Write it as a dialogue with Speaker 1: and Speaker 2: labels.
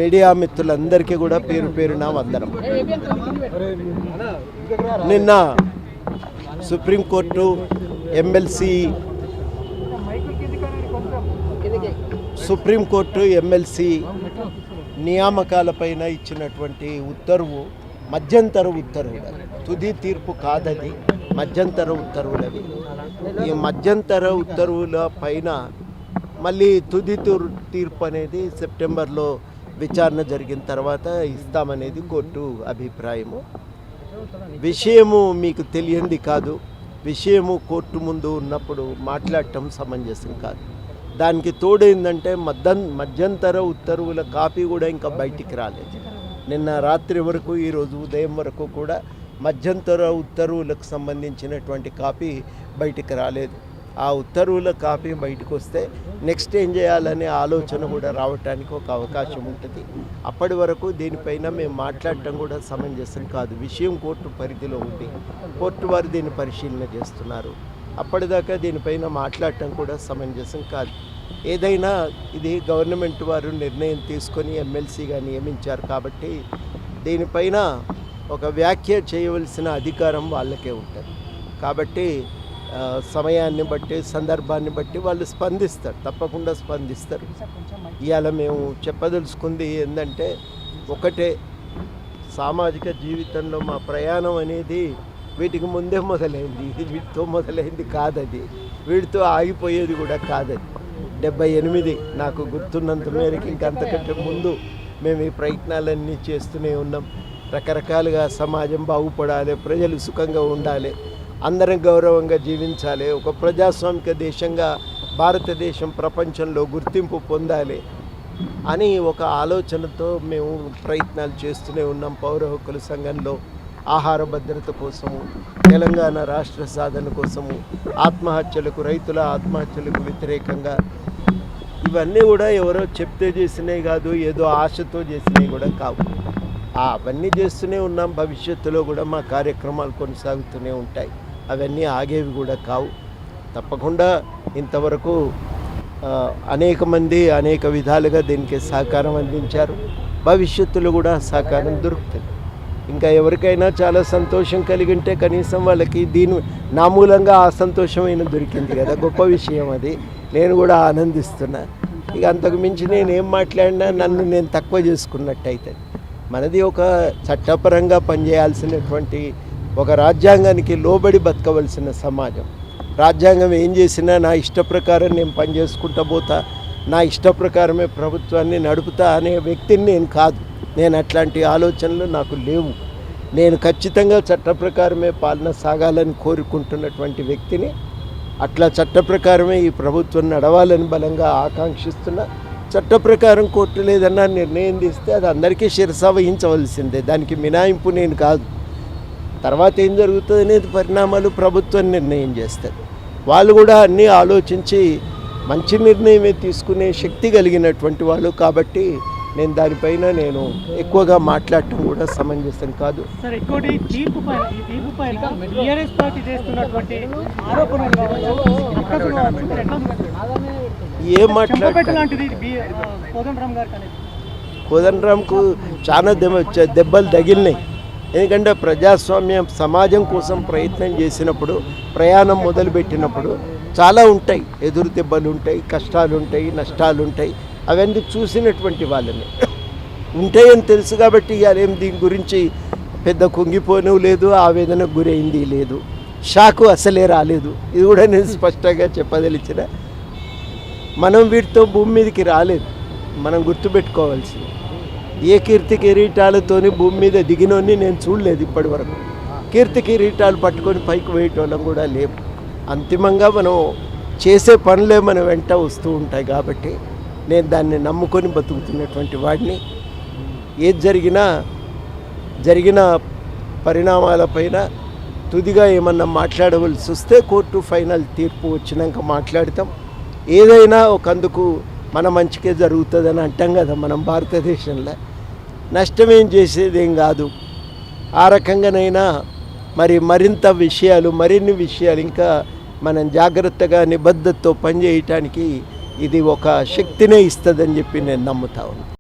Speaker 1: Media మిత్రులందరికీ కూడా పేరు పేరున వందనం. నిన్న సుప్రీంకోర్టు ఎమ్మెల్సీ నియామకాలపైన ఇచ్చినటువంటి ఉత్తర్వు మధ్యంతర ఉత్తర్వులు, తుది తీర్పు కాదది, మధ్యంతర ఉత్తర్వులవి. ఈ మధ్యంతర ఉత్తర్వుల పైన మళ్ళీ తుది తీర్పు అనేది సెప్టెంబర్లో విచారణ జరిగిన తర్వాత ఇస్తామనేది కోర్టు అభిప్రాయము. విషయము మీకు తెలియంది కాదు, విషయము కోర్టు ముందు ఉన్నప్పుడు మాట్లాడటం సమంజసం కాదు. దానికి తోడైందంటే మధ్యంతర ఉత్తర్వుల కాపీ కూడా ఇంకా బయటికి రాలేదు. నిన్న రాత్రి వరకు ఈరోజు ఉదయం వరకు కూడా మధ్యంతర ఉత్తర్వులకు సంబంధించినటువంటి కాపీ బయటికి రాలేదు. ఆ ఉత్తర్వుల కాపీ బయటకు వస్తే నెక్స్ట్ ఏం చేయాలనే ఆలోచన కూడా రావటానికి ఒక అవకాశం ఉంటుంది. అప్పటి వరకు దీనిపైన మేము మాట్లాడటం కూడా సమంజసం కాదు. విషయం కోర్టు పరిధిలో ఉంది, కోర్టు వారు దీన్ని పరిశీలన చేస్తున్నారు. అప్పటిదాకా దీనిపైన మాట్లాడటం కూడా సమంజసం కాదు. ఏదైనా ఇది గవర్నమెంట్ వారు నిర్ణయం తీసుకొని ఎమ్మెల్సీగా నియమించారు కాబట్టి దీనిపైన ఒక వ్యాఖ్య చేయవలసిన అధికారం వాళ్ళకే ఉంటుంది. కాబట్టి సమయాన్ని బట్టి సందర్భాన్ని బట్టి వాళ్ళు స్పందిస్తారు, తప్పకుండా స్పందిస్తారు. ఇవాళ మేము చెప్పదలుచుకుంది ఏంటంటే ఒకటే, సామాజిక జీవితంలో మా ప్రయాణం అనేది వీటికి ముందే మొదలైంది. ఇది వీటితో మొదలైంది కాదది, వీటితో ఆగిపోయేది కూడా కాదది. 78 నాకు గుర్తున్నంత మేరకు, ఇంకంతకంటే ముందు మేము ఈ ప్రయత్నాలన్నీ చేస్తూనే ఉన్నాం. రకరకాలుగా సమాజం బాగుపడాలి, ప్రజలు సుఖంగా ఉండాలి, అందరం గౌరవంగా జీవించాలి, ఒక ప్రజాస్వామిక దేశంగా భారతదేశం ప్రపంచంలో గుర్తింపు పొందాలి అని ఒక ఆలోచనతో మేము ప్రయత్నాలు చేస్తూనే ఉన్నాం. పౌర హక్కుల సంఘంలో ఆహార భద్రత కోసము, తెలంగాణ రాష్ట్ర సాధన కోసము, ఆత్మహత్యలకు, రైతుల ఆత్మహత్యలకు వ్యతిరేకంగా, ఇవన్నీ కూడా ఎవరో చెప్తే చేసినవి కాదు, ఏదో ఆశతో చేసినవి కూడా కావు. అవన్నీ చేస్తూనే ఉన్నాం. భవిష్యత్తులో కూడా మా కార్యక్రమాలు కొనసాగుతూనే ఉంటాయి. అవన్నీ ఆగేవి కూడా కావు. తప్పకుండా ఇంతవరకు అనేక మంది అనేక విధాలుగా దీనికి సహకారం అందించారు. భవిష్యత్తులో కూడా సహకారం దొరుకుతుంది. ఇంకా ఎవరికైనా చాలా సంతోషం కలిగి ఉంటే కనీసం వాళ్ళకి నా మూలంగా ఆ సంతోషమైన దొరికింది కదా, గొప్ప విషయం అది. నేను కూడా ఆనందిస్తున్నా. ఇక అంతకు మించి నేను ఏం మాట్లాడినా నన్ను నేను తక్కువ చేసుకున్నట్టు అవుతుంది. మనది ఒక చట్టపరంగా పనిచేయాల్సినటువంటి, ఒక రాజ్యాంగానికి లోబడి బతకవలసిన సమాజం. రాజ్యాంగం ఏం చేసినా నా ఇష్ట ప్రకారం నేను పనిచేసుకుంటా పోతా, నా ఇష్ట ప్రకారమే ప్రభుత్వాన్ని నడుపుతా అనే వ్యక్తిని నేను కాదు. నేను అట్లాంటి ఆలోచనలు నాకు లేవు. నేను ఖచ్చితంగా చట్ట ప్రకారమే పాలన సాగాలని కోరుకుంటున్నటువంటి వ్యక్తిని. అట్లా చట్ట ప్రకారమే ఈ ప్రభుత్వం నడవాలని బలంగా ఆకాంక్షిస్తున్నా. చట్ట ప్రకారం కోర్టు లేదన్నా నిర్ణయం తీస్తే అది అందరికీ శిరస వహించవలసిందే, దానికి మినాయింపు నేను కాదు. తర్వాత ఏం జరుగుతుంది అనేది పరిణామాలు ప్రభుత్వం నిర్ణయం చేస్తుంది. వాళ్ళు కూడా అన్నీ ఆలోచించి మంచి నిర్ణయమే తీసుకునే శక్తి కలిగినటువంటి వాళ్ళు కాబట్టి నేను దానిపైన ఎక్కువగా మాట్లాడటం కూడా సమంజసం కాదు.
Speaker 2: సార్, ఇంకోటి తీర్పుపైన టీఆర్ఎస్ పార్టీ చేస్తున్నటువంటి
Speaker 1: ఏం మాట్లాడుతున్నారు? కోదండరాంకు చాలా దెబ్బలు తగిలినాయి. ఎందుకంటే ప్రజాస్వామ్య సమాజం కోసం ప్రయత్నం చేసినప్పుడు, ప్రయాణం మొదలుపెట్టినప్పుడు చాలా ఉంటాయి, ఎదురు దెబ్బలు ఉంటాయి, కష్టాలు ఉంటాయి, నష్టాలు ఉంటాయి. అవన్నీ చూసినటువంటి వాళ్ళని ఉంటాయని తెలుసు కాబట్టి ఇవాళ దీని గురించి పెద్ద కుంగిపోను లేదు, ఆవేదనకు గురైంది లేదు, షాకు అసలే రాలేదు. ఇది కూడా నేను స్పష్టంగా చెప్పదలిచిన. మనం వీటితో భూమి మీదకి రాలేదు. మనం గుర్తుపెట్టుకోవాల్సింది, ఏ కీర్తి కిరీటాలతోని భూమి మీద దిగినోని నేను చూడలేదు ఇప్పటి వరకు. కీర్తి కిరీటాలు పట్టుకొని పైకి వేయటోళ్ళం కూడా లేవు. అంతిమంగా మనం చేసే పనులే మన వెంట వస్తూ ఉంటాయి కాబట్టి నేను దాన్ని నమ్ముకొని బతుకుతున్నటువంటి వాడిని. ఏది జరిగిన పరిణామాలపైన తుదిగా ఏమన్నా మాట్లాడవలసి వస్తే కోర్టు ఫైనల్ తీర్పు వచ్చినాక మాట్లాడతాం. ఏదైనా ఒకందుకు మన మంచికే జరుగుతుందని అంటాం కదా మనం భారతదేశంలో. నష్టమేం చేసేదేం కాదు. ఆ రకంగానైనా మరిన్ని విషయాలు ఇంకా మనం జాగ్రత్తగా నిబద్ధతతో పనిచేయటానికి ఇది ఒక శక్తినే ఇస్తుందని చెప్పి నేను నమ్ముతా ఉన్నాను.